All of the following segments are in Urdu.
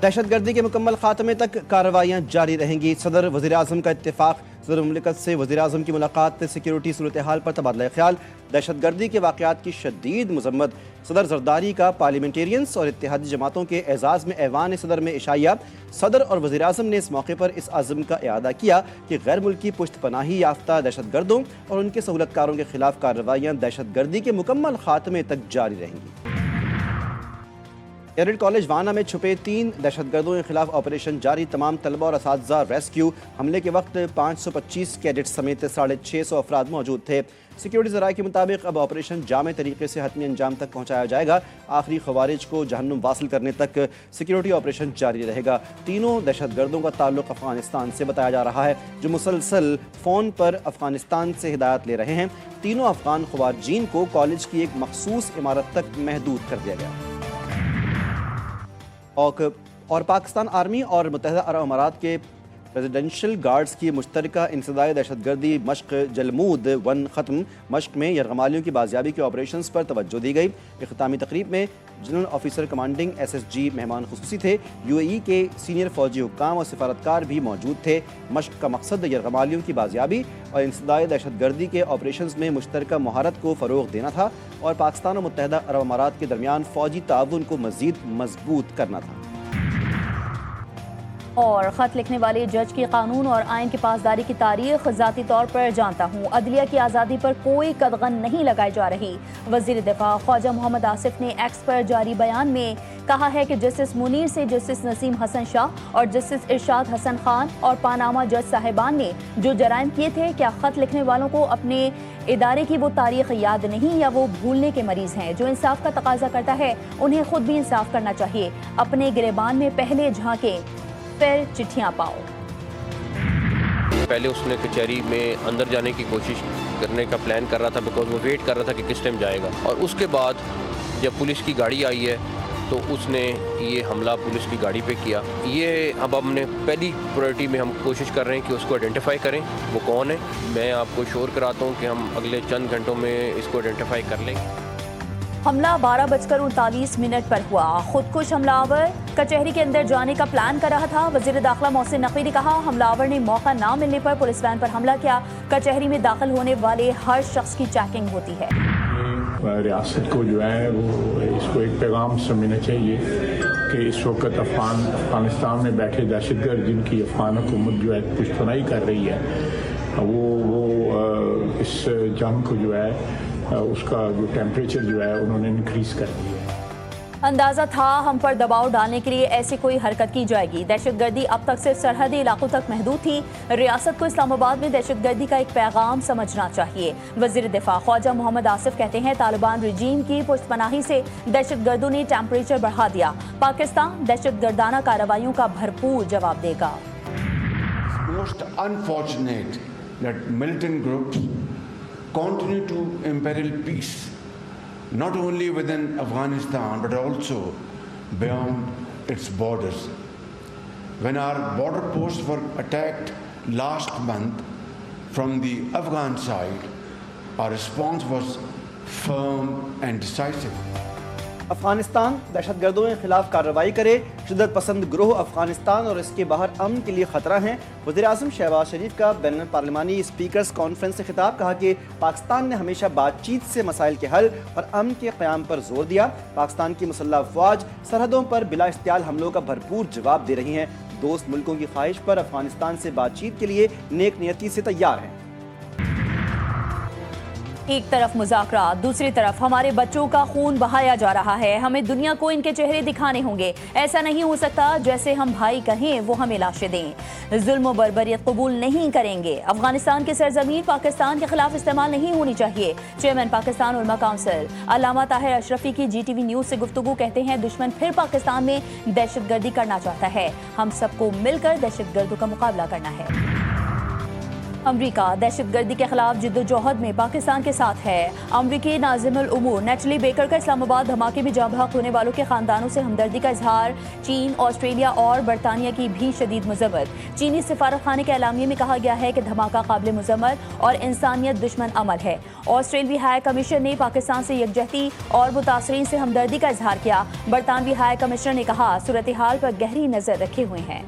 دہشت گردی کے مکمل خاتمے تک کارروائیاں جاری رہیں گی۔ صدر وزیر اعظم کا اتفاق۔ صدر مملکت سے وزیر اعظم کی ملاقات، سیکیورٹی صورتحال پر تبادلہ خیال، دہشت گردی کے واقعات کی شدید مذمت۔ صدر زرداری کا پارلیمنٹیرینز اور اتحادی جماعتوں کے اعزاز میں ایوان صدر میں عشائیہ۔ صدر اور وزیر اعظم نے اس موقع پر اس عزم کا اعادہ کیا کہ غیر ملکی پشت پناہی یافتہ دہشت گردوں اور ان کے سہولت کاروں کے خلاف کارروائیاں دہشت گردی کے مکمل خاتمے تک جاری رہیں گی۔ ایئرڈ کالج وانا میں چھپے 3 دہشت گردوں کے خلاف آپریشن جاری، تمام طلبہ اور اساتذہ ریسکیو۔ حملے کے وقت 525 کیڈٹس سمیت 650 افراد موجود تھے۔ سیکیورٹی ذرائع کے مطابق اب آپریشن جامع طریقے سے حتمی انجام تک پہنچایا جائے گا۔ آخری خوارج کو جہنم واصل کرنے تک سیکیورٹی آپریشن جاری رہے گا۔ تینوں دہشت گردوں کا تعلق افغانستان سے بتایا جا رہا ہے، جو مسلسل فون پر افغانستان سے ہدایات لے رہے ہیں۔ تینوں افغان خوارجین کو کالج کی ایک مخصوص عمارت تک محدود کر دیا گیا۔ اور پاکستان آرمی اور متحدہ عرب امارات کے پریزیڈنشل گارڈز کی مشترکہ انسداد دہشت گردی مشق جلمود 1 ختم۔ مشق میں یرغمالیوں کی بازیابی کے آپریشنز پر توجہ دی گئی۔ اختتامی تقریب میں جنرل آفیسر کمانڈنگ SSG مہمان خصوصی تھے۔ UAE کے سینئر فوجی حکام اور سفارتکار بھی موجود تھے۔ مشق کا مقصد یرغمالیوں کی بازیابی اور انسداد دہشت گردی کے آپریشنز میں مشترکہ مہارت کو فروغ دینا تھا اور پاکستان اور متحدہ عرب امارات کے درمیان فوجی تعاون کو مزید مضبوط کرنا تھا۔ اور خط لکھنے والے جج کی قانون اور آئین کی پاسداری کی تاریخ ذاتی طور پر جانتا ہوں، عدلیہ کی آزادی پر کوئی قدغن نہیں لگائی جا رہی۔ وزیر دفاع خواجہ محمد آصف نے ایکس پر جاری بیان میں کہا ہے کہ جسٹس منیر سے جسٹس نسیم حسن شاہ اور جسٹس ارشاد حسن خان اور پاناما جج صاحبان نے جو جرائم کیے تھے، کیا خط لکھنے والوں کو اپنے ادارے کی وہ تاریخ یاد نہیں یا وہ بھولنے کے مریض ہیں؟ جو انصاف کا تقاضا کرتا ہے انہیں خود بھی انصاف کرنا چاہیے۔ اپنے گریبان میں پہلے جھانکیں، پھر چٹھیاں پاؤ۔ پہلے اس نے کچہری میں اندر جانے کی کوشش کرنے کا پلان کر رہا تھا، بیکاز وہ ویٹ کر رہا تھا کہ کس ٹائم جائے گا، اور اس کے بعد جب پولیس کی گاڑی آئی ہے تو اس نے یہ حملہ پولیس کی گاڑی پہ کیا۔ یہ اب ہم نے پہلی پرائرٹی میں ہم کوشش کر رہے ہیں کہ اس کو آئیڈینٹیفائی کریں وہ کون ہے۔ میں آپ کو شور کراتا ہوں کہ ہم اگلے چند گھنٹوں میں اس کو آئیڈینٹیفائی کر لیں گے۔ حملہ 12:39 پر ہوا۔ خودکش حملہ آور کچہری کے اندر جانے کا پلان کر رہا تھا۔ وزیر داخلہ محسن نقوی نے کہا حملہ آور نے موقع نہ ملنے پر پولیس وین پر حملہ کیا۔ کچہری میں داخل ہونے والے ہر شخص کی چیکنگ ہوتی ہے۔ ریاست کو جو ہے وہ اس کو ایک پیغام سمجھنا چاہیے کہ اس وقت افغانستان میں بیٹھے دہشت گرد جن کی افغان حکومت جو ہے پشت پناہی کر رہی ہے، وہ اس جنگ کو جو ہے اس کا جو ٹیمپریچر جو ہے انہوں نے انکریز کر دیا ہے۔ اندازہ تھا ہم پر دباؤ ڈالنے کے لیے ایسی کوئی حرکت کی جائے گی۔ دہشت گردی اب تک صرف سرحدی علاقوں تک محدود تھی۔ ریاست کو اسلام آباد میں دہشت گردی کا ایک پیغام سمجھنا چاہیے۔ وزیر دفاع خواجہ محمد آصف کہتے ہیں طالبان رجیم کی پشت پناہی سے دہشت گردوں نے ٹیمپریچر بڑھا دیا۔ پاکستان دہشت گردانہ کارروائیوں کا بھرپور جواب دے گا۔ Most unfortunate that militant groups continue to imperil peace, not only within Afghanistan but also beyond its borders. When our border posts were attacked last month from the Afghan side, our response was firm and decisive. Afghanistan دہشت گردوں کے خلاف کارروائی کرے۔ شدت پسند گروہ افغانستان اور اس کے باہر امن کے لیے خطرہ ہیں۔ وزیر اعظم شہباز شریف کا بین الپارلیمانی اسپیکرز کانفرنس سے خطاب، کہا کہ پاکستان نے ہمیشہ بات چیت سے مسائل کے حل اور امن کے قیام پر زور دیا۔ پاکستان کی مسلح افواج سرحدوں پر بلا استعال حملوں کا بھرپور جواب دے رہی ہیں۔ دوست ملکوں کی خواہش پر افغانستان سے بات چیت کے لیے نیک نیتی سے تیار ہیں۔ ایک طرف مذاکرات، دوسری طرف ہمارے بچوں کا خون بہایا جا رہا ہے۔ ہمیں دنیا کو ان کے چہرے دکھانے ہوں گے۔ ایسا نہیں ہو سکتا جیسے ہم بھائی کہیں وہ ہمیں لاشیں دیں۔ ظلم و بربریت قبول نہیں کریں گے۔ افغانستان کی سرزمین پاکستان کے خلاف استعمال نہیں ہونی چاہیے۔ چیئرمین پاکستان علماء کونسل علامہ طاہر اشرفی کی GTV نیوز سے گفتگو، کہتے ہیں دشمن پھر پاکستان میں دہشت گردی کرنا چاہتا ہے۔ ہم سب کو مل کر دہشت گردوں کا مقابلہ کرنا ہے۔ امریکہ دہشت گردی کے خلاف جدوجہد میں پاکستان کے ساتھ ہے۔ امریکی ناظم الامور نیٹلی بیکر کا اسلام آباد دھماکے میں جاں بحق ہونے والوں کے خاندانوں سے ہمدردی کا اظہار۔ چین، آسٹریلیا اور برطانیہ کی بھی شدید مذمت۔ چینی سفارت خانے کے اعلامیے میں کہا گیا ہے کہ دھماکہ قابل مذمت اور انسانیت دشمن عمل ہے۔ آسٹریلوی ہائی کمشنر نے پاکستان سے یکجہتی اور متاثرین سے ہمدردی کا اظہار کیا۔ برطانوی ہائی کمشنر نے کہا صورتحال پر گہری نظر رکھے ہوئے ہیں۔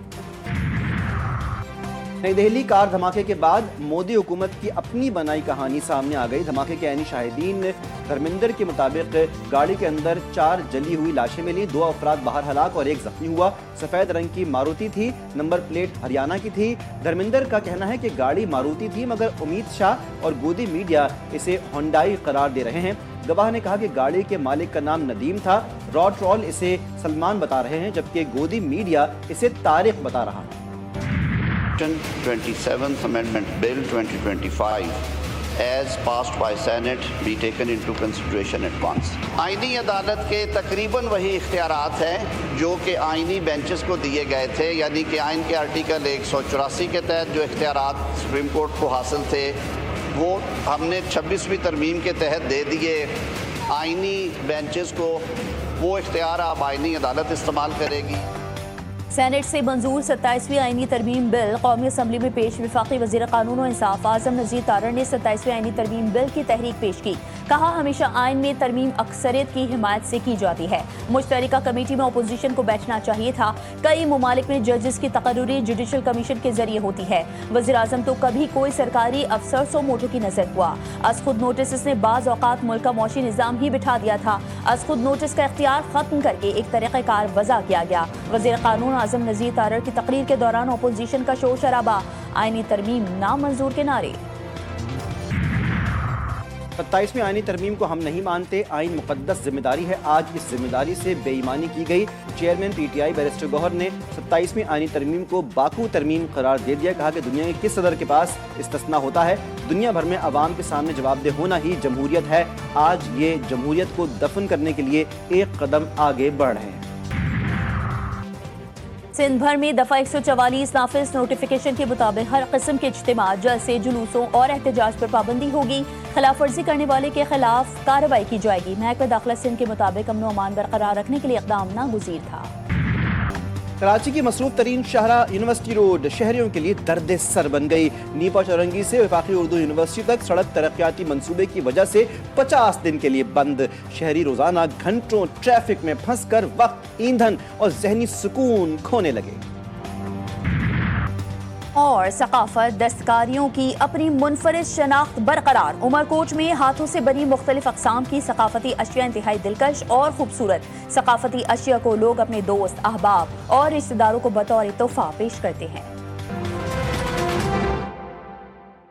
نئی دہلی کار دھماکے کے بعد مودی حکومت کی اپنی بنائی کہانی سامنے آ گئی۔ دھماکے کے عینی شاہدین دھرمیندر کے مطابق گاڑی کے اندر 4 جلی ہوئی لاشیں ملی، 2 افراد باہر ہلاک اور 1 زخمی ہوا۔ سفید رنگ کی ماروتی تھی، نمبر پلیٹ ہریانہ کی تھی۔ دھرمیندر کا کہنا ہے کہ گاڑی ماروتی تھی مگر امید شاہ اور گودی میڈیا اسے ہونڈائی قرار دے رہے ہیں۔ گواہ نے کہا کہ گاڑی کے مالک کا نام ندیم تھا، راٹ رول اسے سلمان بتا رہے ہیں جبکہ گودی میڈیا اسے طارق بتا رہا ہے۔ 27th Amendment Bill 2025 as passed by Senate be taken into consideration at once. آئینی عدالت کے تقریباً وہی اختیارات ہیں جو کہ آئینی بینچز کو دیے گئے تھے، یعنی کہ آئین کے آرٹیکل 184 کے تحت جو اختیارات سپریم کورٹ کو حاصل تھے وہ ہم نے 26ویں ترمیم کے تحت دے دیے آئینی بینچز کو۔ وہ اختیار اب آئینی عدالت استعمال کرے گی۔ سینٹ سے منظور 27ویں آئینی ترمیم بل قومی اسمبلی میں پیش۔ وفاقی وزیر قانون و انصاف اعظم نذیر تارڑ نے 27ویں آئینی ترمیم بل کی تحریک پیش کی۔ کہا ہمیشہ آئین میں ترمیم اکثریت کی حمایت سے کی جاتی ہے۔ مشترکہ کمیٹی میں اپوزیشن کو بیٹھنا چاہیے تھا۔ کئی ممالک میں ججز کی تقرری جوڈیشل کمیشن کے ذریعے ہوتی ہے۔ وزیر اعظم تو کبھی کوئی سرکاری افسر سو موٹو کی نظر ہوا۔ از خود نوٹس نے بعض اوقات ملک کا معاشی نظام ہی بٹھا دیا تھا۔ از خود نوٹس کا اختیار ختم کر کے ایک طریقہ کار وضع کیا گیا۔ وزیر قانون اعظم نذیر تارڑ کی تقریر کے دوران اپوزیشن کا شور شرابہ، آئینی ترمیم نامنظور کے نعرے۔ 27ویں آئینی ترمیم کو ہم نہیں مانتے، آئین مقدس ذمہ داری ہے۔ آج اس ذمہ داری سے بے ایمانی کی گئی۔ Chairman P T I barrister Gohar نے 27ویں آئینی ترمیم کو باکو ترمیم قرار دے دیا۔ کہا کہ دنیا کے کس صدر کے پاس استثناء ہوتا ہے؟ دنیا بھر میں عوام کے سامنے جواب دہ ہونا ہی جمہوریت ہے۔ آج یہ جمہوریت کو دفن کرنے کے لیے ایک قدم آگے بڑھ رہے ہیں۔ سندھ بھر میں دفعہ 144 نافذ نوٹیفیکیشن کے مطابق ہر قسم کے اجتماع، جلسے، جلوسوں اور احتجاج پر پابندی ہوگی۔ خلاف ورزی کرنے والے کے خلاف کارروائی کی جائے گی۔ محکمہ داخلہ سندھ کے مطابق امن و امان برقرار رکھنے کے لیے اقدام ناگزیر تھا۔ کراچی کی مصروف ترین شاہراہ یونیورسٹی روڈ شہریوں کے لیے درد سر بن گئی۔ نیپا چورنگی سے وفاقی اردو یونیورسٹی تک سڑک ترقیاتی منصوبے کی وجہ سے 50 دن کے لیے بند۔ شہری روزانہ گھنٹوں ٹریفک میں پھنس کر وقت، ایندھن اور ذہنی سکون کھونے لگے۔ اور ثقافت، دستکاریوں کی اپنی منفرد شناخت برقرار۔ عمر کوٹ میں ہاتھوں سے بنی مختلف اقسام کی ثقافتی اشیاء انتہائی دلکش اور خوبصورت۔ ثقافتی اشیاء کو لوگ اپنے دوست، احباب اور رشتہ داروں کو بطور تحفہ پیش کرتے ہیں۔